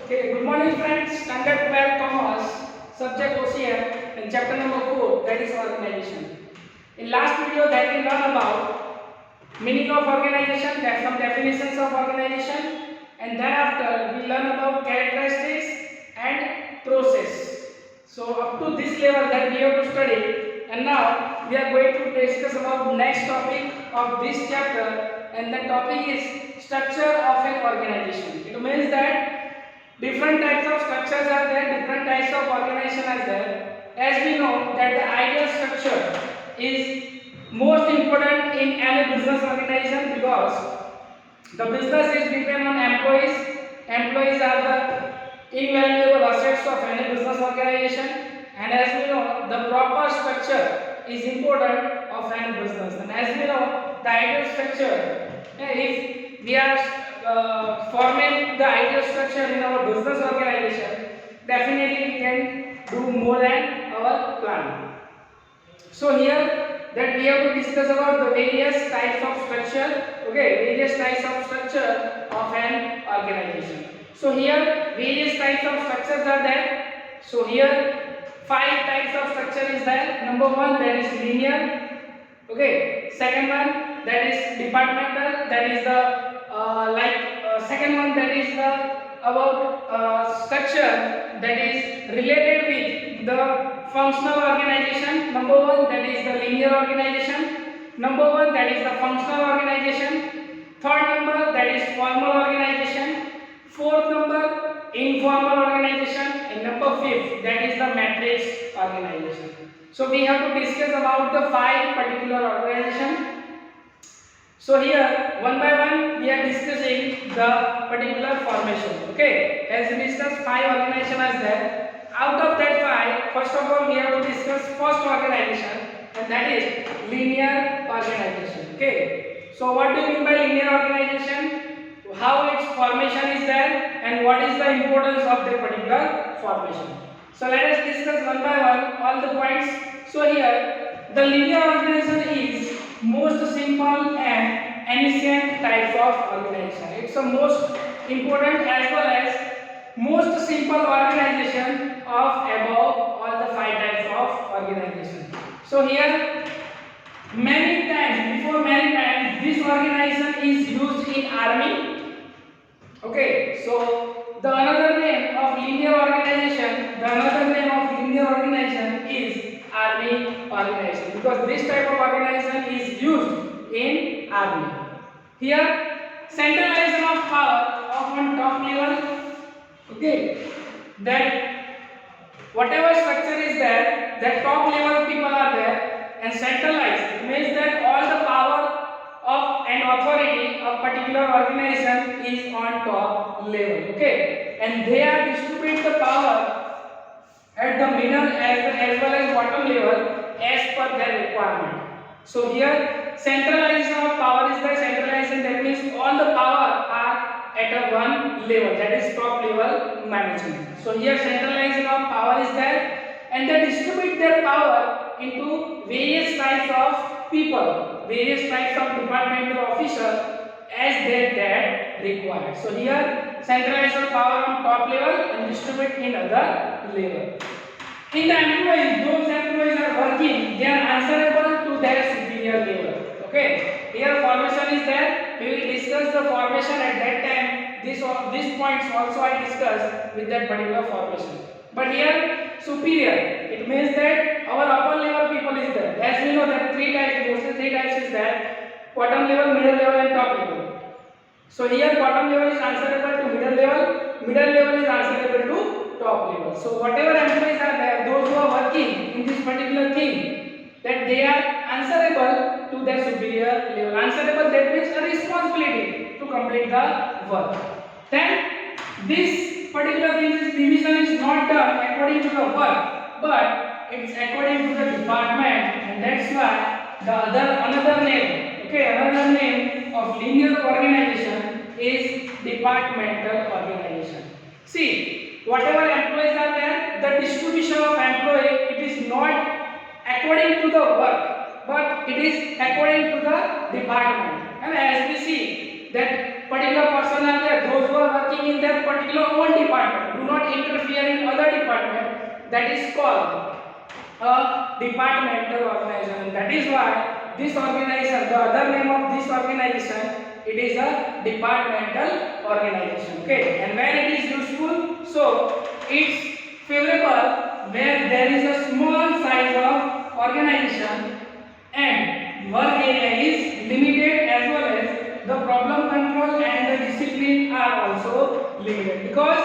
Okay, good morning friends. Standard 12 Commerce, subject OCM, and chapter number 4, that is organization. In last video that we learned about meaning of organization, that some definitions of organization, and thereafter we learn about characteristics and process. So up to this level that we have to study, and now we are going to discuss about next topic of this chapter, and the topic is structure of an organization. It means that different types of structures are there, different types of organization are there. As we know that the ideal structure is most important in any business organization because the business is depend on employees. Employees are the invaluable assets of any business organization, and as we know the proper structure is important of any business. And as we know the ideal structure, if we are forming the ideal structure in our business organization, definitely we can do more than our plan. So here that we have to discuss about the various types of structure, okay, various types of structure of an organization. So here various types of structures are there. So here 5 types of structure is there. Number 1, that is linear, okay. Second one, that is departmental, that is the second one, that is the about structure that is related with the functional organization. Number 1, that is the linear organization. Number 1, that is the functional organization. Third number, that is formal organization. Fourth number, informal organization. And number 5, that is the matrix organization. So we have to discuss about the 5 particular organization. So here one by one we are discussing the particular formation. Okay, as we discussed 5 organization is there. Out of that 5, first of all we have to discuss first organization, and that is linear organization. Okay, so what do you mean by linear organization? How its formation is there, and what is the importance of that particular formation? So let us discuss one by one all the points. So here the linear organization is most simple and ancient type of organization. It's the most important as well as most simple organization of above all the 5 types of organization. So here many times this organization is used in army. Okay, so the another name of linear organization is army organization, because this type of organization is used in army. Here centralization of power of on top level, okay, that whatever structure is there, that top level people are there, and centralized means that all the power of an authority of particular organization is on top level, okay, and they are distribute the power at the middle as well as bottom level as per their requirement. So here centralization of power is the centralization, that means all the power are at a one level, that is top level management. So here centralization of power is there, and they distribute their power into various types of people, various types of departmental officers as that required. So here centralization of power on top level and distribute in other level. In the employees, those employees are working, they are answerable to their superior level. Okay, here formation is there. We will discuss the formation at that time. These points also I discussed with that particular formation. But here superior, it means that our upper level people is there. As we know that 3 types, mostly 3 types is there: bottom level, middle level, and top level. So here bottom level is answerable to middle level is answerable to top level. So whatever employees are there, those who are working in this particular thing, that they are answerable to their superior level. Answerable, that means a responsibility to complete the work. Then this particular thing, this division is not done according to the work, but it's according to the department, and that's why the another name of linear organization is departmental organization. See, whatever employees are there, the distribution of employee, it is not according to the work, but it is according to the department. And as we see that particular person are there, those who are working working in their particular own department, do not interfere in other department, that is called a departmental organization. That is why this organization, the other name of this organization, it is a departmental organization. Okay, and when it is useful, so it's favorable where there is a small size of organization and work area is limited, as well as the problem control and the discipline are also limited, because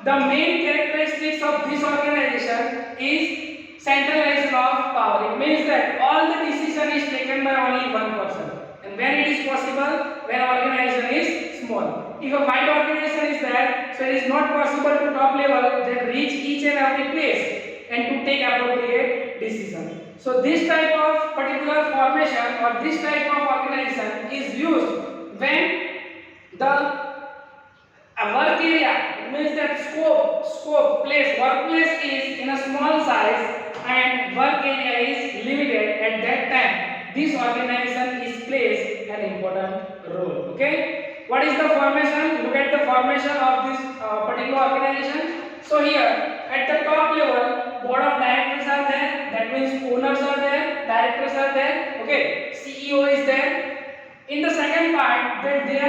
the main characteristics of this organization is centralization of power. It means that all the decision is taken by only one person, and when it is possible when organization is small. If a wide organization is there, so it is not possible to top level that reach each and every place and to take appropriate decision. So this type of particular formation or this type of organization is used when the work area, it means that workplace is in a small size and work area is limited. At that time, this organization is plays an important role. Okay, what is the formation? Look at the formation of this particular organization. So here at the top level, board of directors are there, that means owners are there, directors are there, okay, CEO is there. In the second part, that they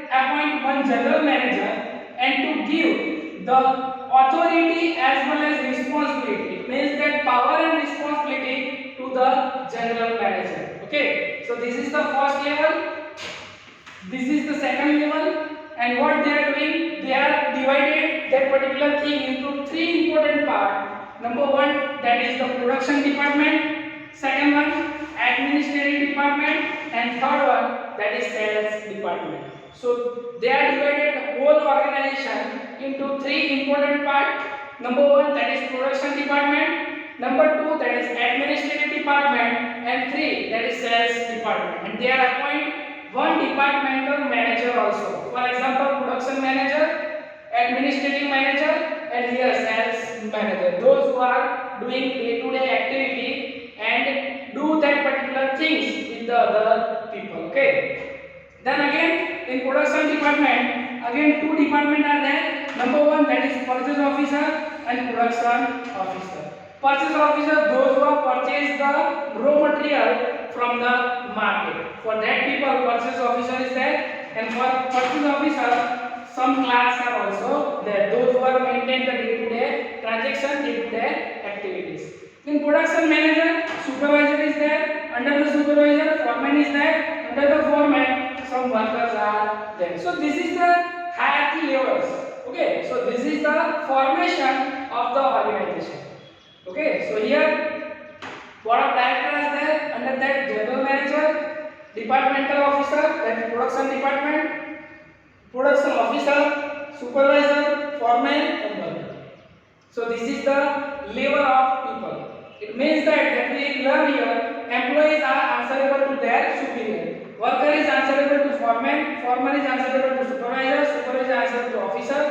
appoint one general manager and to give the authority as well as responsibility. It means that power and responsibility to the general manager. Okay, so this is the first level, this is the second level, and what they are doing, they are divided that particular thing into three important parts. Number one, that is the production department, second one administrative department, and third one, that is sales department. So they are divided the whole organization into three important parts. Number one, that is production department, number two, that is administrative department, and three, that is sales department. And they are appoint one departmental manager also. For example, production manager, administrative manager, and here sales manager. Those who are doing day-to-day activity and do that particular things with the other people. Okay. Then again, in production department, again two departments are there. Number one, that is purchase officer and production officer. Purchase officer, those who have purchased the raw material from the market. For that people, purchase officer is there, and for purchase officer, some clerks are also there. Those who are maintain the day-to-day transaction, day-to-day activities. In production manager, supervisor is there. Under the supervisor, foreman is there. Under the foreman, some workers are there. So this is the hierarchy levels. Okay. So this is the formation of the organization. Okay. So here, board of directors is there. Under that, general manager, departmental officer, that production department, production officer, supervisor, foreman, and worker. So this is the level of people. It means that we learn here, employees are answerable to their superior. Worker is answerable to foreman, foreman is answerable to supervisor, supervisor is answerable to officer,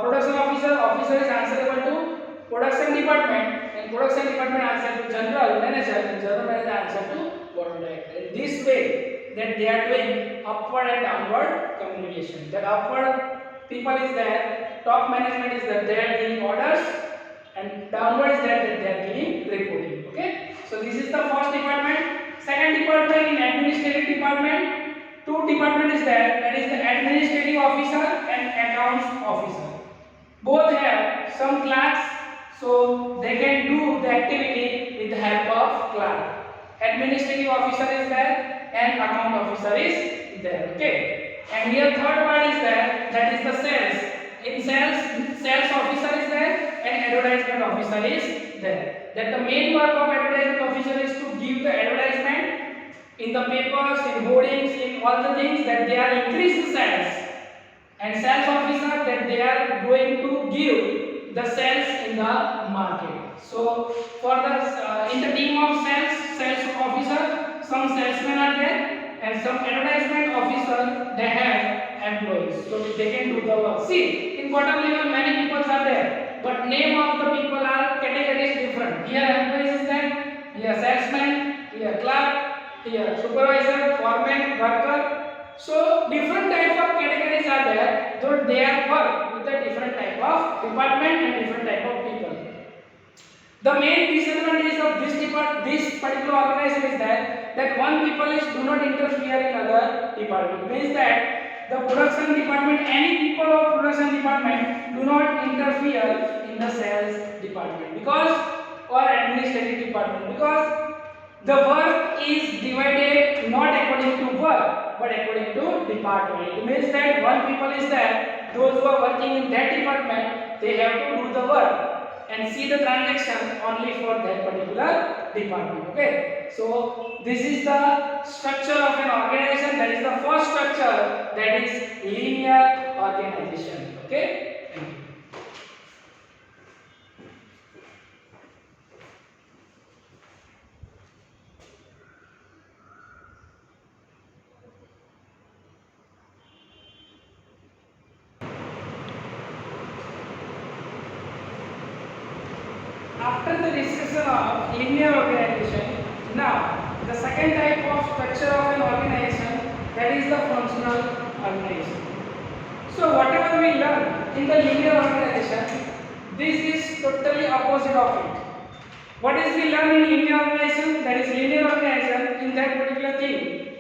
production officer is answerable to production department, and production department answer to general manager, and general manager answer to board of directors. In this way, that they are doing upward and downward communication. The upward people is there, top management is there, they are giving orders, and downward is there, that they are giving reporting. Okay. So this is the first department. Second department, in administrative department, two department is there, that is the administrative officer and accounts officer. Both have some clerks, so they can do the activity with the help of clerk. Administrative officer is there and account officer is there. Okay. And here third part is there, that is the sales. In sales officer is there and advertisement officer is there. That the main work of advertisement officer is to give the advertisement in the papers, in hoardings, in all the things, that they are increase the sales. And sales officer, that they are going to give the sales in the market. So for the in the team of sales officer, some salesmen are there and some advertisement officer, they have employees, so they can do the work. See, in bottom level many people are there, but name of the people are categories different. Here employees is there, here salesman, here clerk, here supervisor, foreman, worker. So different types of categories are there, though they are department and different type of people. The main disadvantage of this particular organization is that one people is do not interfere in other department. Means that the production department, any people of production department do not interfere in the sales department because or administrative department, because the work is divided not according to work but according to department. It means that one people is there, those who are working in that department, they have to do the work and see the transaction only for that particular department. Okay, so this is the structure of an organization. That is the first structure, that is linear organization. Okay, thank you. After the discussion of linear organization, now the second type of structure of an organization, that is the functional organization. So whatever we learn in the linear organization, this is totally opposite of it. What is we learn in linear organization? That is linear organization in that particular thing.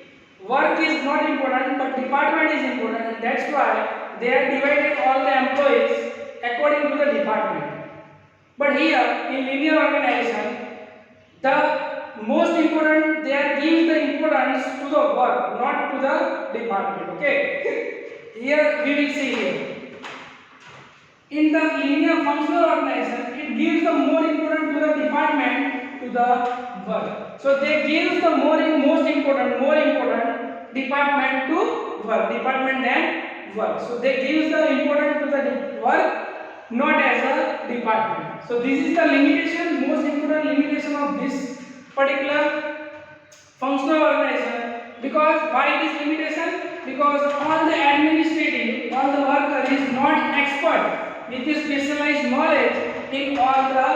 Work is not important but department is important, and that's why they are divided all the employees according to the department. But here in linear organization, the most important, they are give the importance to the work, not to the department. Okay. Here we will see here. In the linear functional organization, it gives the more important to the department to the work. So they give the more important department to work, department than work. So they give the important to the work, not as a department. So this is the limitation, most important limitation of this particular functional organization. Because why this limitation? Because all the administrative, all the worker is not expert with the specialized knowledge in all the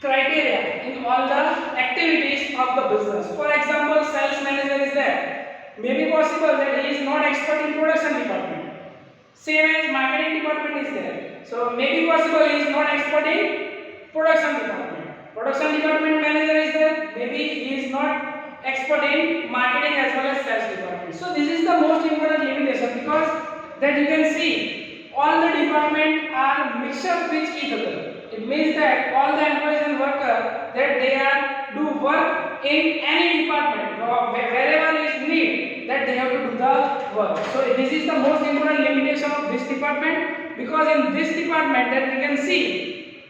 criteria, in all the activities of the business. For example, sales manager is there. Maybe possible that he is not expert in production department. Same as marketing department is there. So maybe possible he is not expert in production department. Production department manager is there. Maybe he is not expert in marketing as well as sales department. So this is the most important limitation, because that you can see all the department are mixed up with each other. It means that all the employees and workers, that they are do work in any department or wherever is need, that they have to do the work. So this is the most important limitation of this department, because in this department that we can see,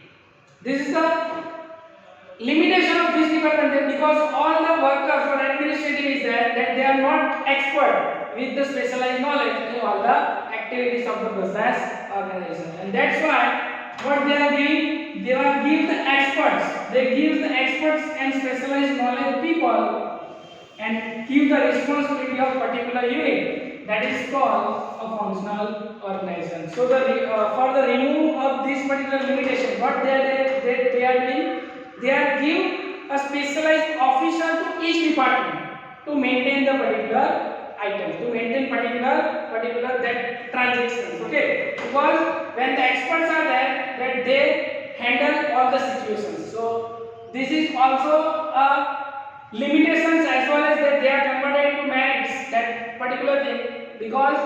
this is the limitation of this department, that because all the workers or administrative is there, that they are not expert with the specialized knowledge in all the activities of the business organization. And that's why what they are giving, they are give the experts, they give the experts and specialized knowledge people and give the responsibility of particular unit, that is called a functional organization. So the for the removal of this particular limitation, what they are doing, they are give a specialized officer to each department to maintain the particular items, to maintain particular that transactions. Okay, because when the experts are there, that they handle all the situations. So this is also a limitations, as well as that they are converted into merits, that particular thing, because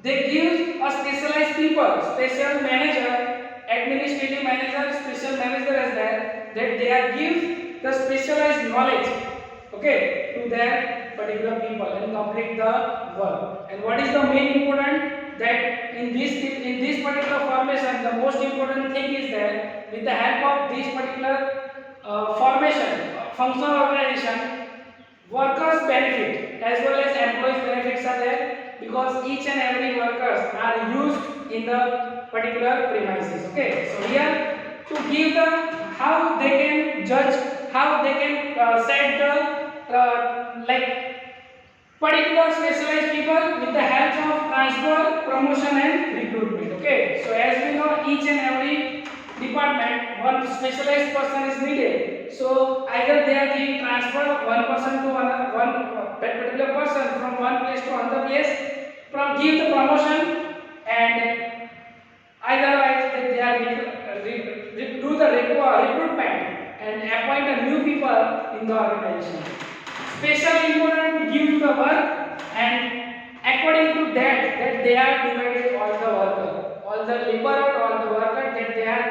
they give a specialized people, special manager, administrative manager, special manager as that they are give the specialized knowledge, okay, to their particular people and complete the work. And what is the main important, that in this particular formation, the most important thing is that with the help of this particular formation, functional organization, workers benefit as well as employees benefits are there, because each and every workers are used in the particular premises. Okay, so here to give the how they can judge, how they can set the like particular specialized people with the help of transfer, promotion and recruitment. Okay, so as we know, each and every department one specialized person is needed. So either they are giving transfer one person to another, one particular person from one place to another place, from give the promotion, and otherwise they do the recruitment and appoint a new people in the organization. Special important to give you the work, and according to that they are divided all the worker, all the laborer, all the worker, that they are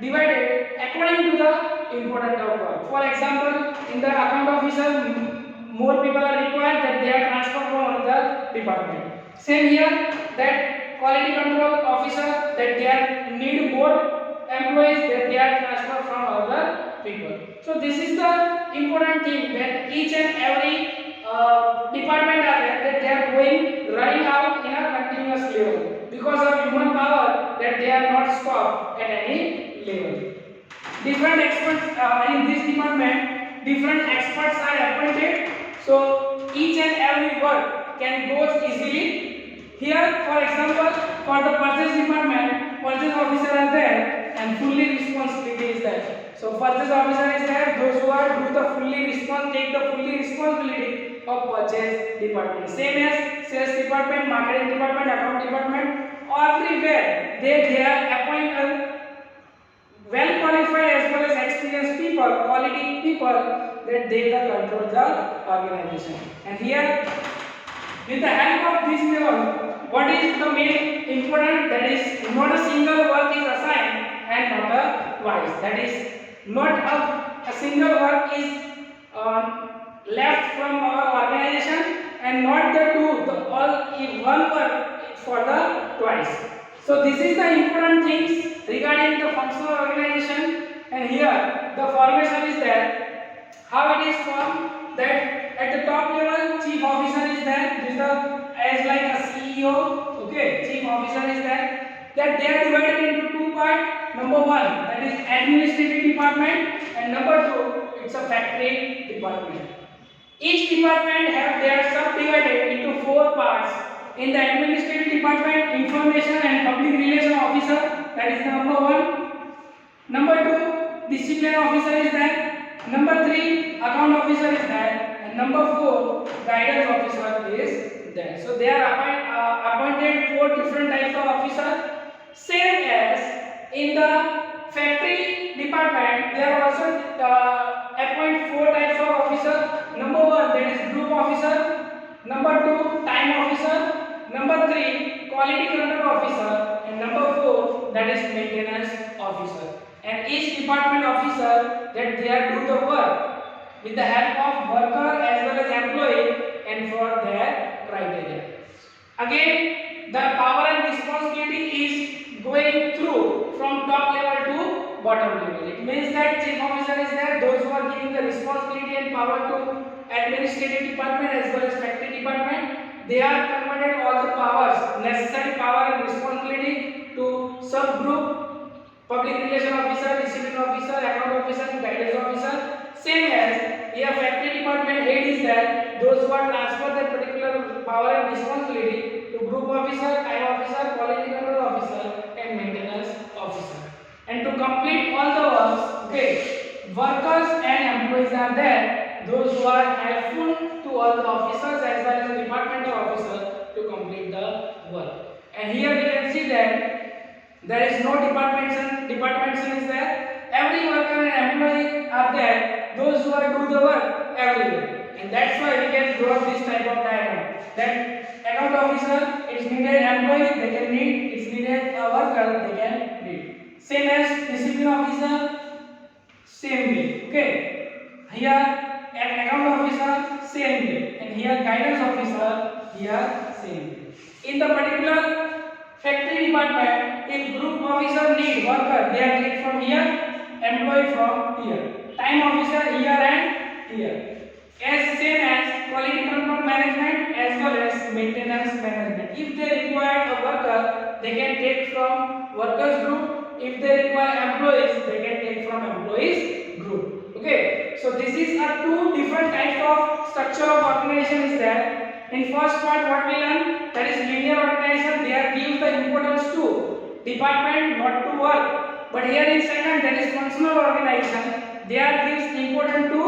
divided according to the importance of work. For example, in the account officer, more people are required, that they are transferred from another department. Same here, that quality control officer, that they are need more employees, that they are transferred from other people. So this is the important thing, that each and every department are there, that they are running out in a continuous level because of human power, that they are not stopped at any level. Different experts in this department, different experts are appointed, so each and every work can go easily. Here, for example, for the purchase department, purchase officer are there and fully responsibility is there. So purchase officer is there, those who are do the take the fully responsibility of purchase department. Same as sales department, marketing department, account department, everywhere they are appoint a well qualified as well as experienced people, quality people, that they control the organization. And here, with the help of this level, what is the main important? That is, not a single work is assigned and not a twice. That is, not a single work is left from our organization, and not one work for the twice. So this is the important things regarding the functional organization. And here the formation is there. How it is formed? That at the top level, chief officer is there. This is as like a CEO. Okay, chief officer is there. That they are divided into two parts. Number one, that is administrative department, and number two, it's a factory department. Each department have their subdivided into four parts. In the administrative department, information and public relation officer, that is number one. Number two, discipline officer is there. Number three, account officer is there. And number four, guidance officer is there. So they are appointed four different types of officers. Same as in the factory department, they are also appoint four types of officers. Number one, that is group officer. Number two, time officer. Number three, quality control officer. And number four, that is maintenance officer. And each department officer, that they are do the work with the help of worker as well as employee, and for their criteria. Again, the power and responsibility is going through from top level to bottom level. It means that chief officer is there, those who are giving the responsibility and power to administrative department as well as factory department. They are converted all the powers, necessary power and responsibility to subgroup, public relation officer, discipline officer, account officer, and guidance officer. Same as here factory department head is there, those who are transfer that particular power and responsibility to group officer, time officer, quality control officer, and maintenance officer. And to complete all the works, okay, workers and employees are there, those who are helpful to all the officers as well as departmental officer to complete the work. And here we can see that there is no departmentation is there. Every worker and employee are there, those who are do the work everywhere. And that's why we can draw this type of diagram. That account officer is needed employee, they can need, it's needed a worker, they can need. Same as discipline officer, same way. Okay. Here an account officer, same way. And here guidance officer, here same way. In the particular factory department, if group officer need worker, they are take from here, employee from here. Time officer here and here. As same as quality control management as well as maintenance management. If they require a worker, they can take from workers group. If they require employees, they can take from employees group. Okay. So this is a two different types of structure of organization is there. In first part what we learn, that is linear organization, they are give the importance to department, not to work. But here in second, that is functional organization, they are gives importance to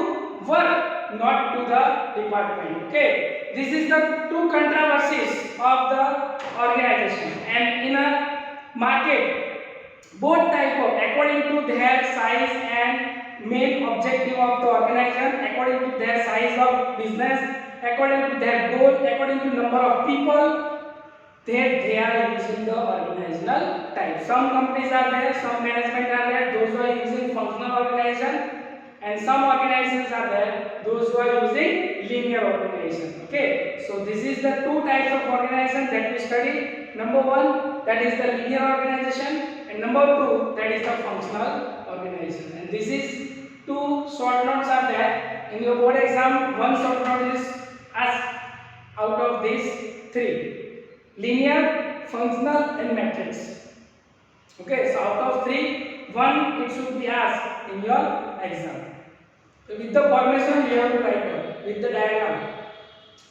work, not to the department. Okay, this is the two controversies of the organization. And in a market, both type of according to their size and main objective of the organization, according to their size of business, according to their goal, according to number of people, they are using the organizational type. Some companies are there, some management are there, those who are using functional organization, and some organizations are there, those who are using linear organization. Okay, so this is the two types of organization that we study. Number one, that is the linear organization, and number two, that is the functional organization. And this is two short notes are there in your board exam. One short note is asked out of these three: linear, functional, and matrix. Okay, so out of three, one it should be asked in your exam. So with the formation you have to write down, with the diagram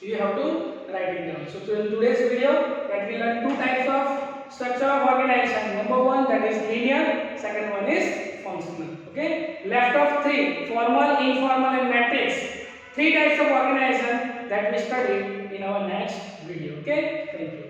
you have to write it down. So in today's video that we learn two types of structure of organization. Number one, that is linear, second one is functional. Okay, left of three: formal, informal, and matrix. Three types of organization that we study in our next video. Okay, thank you.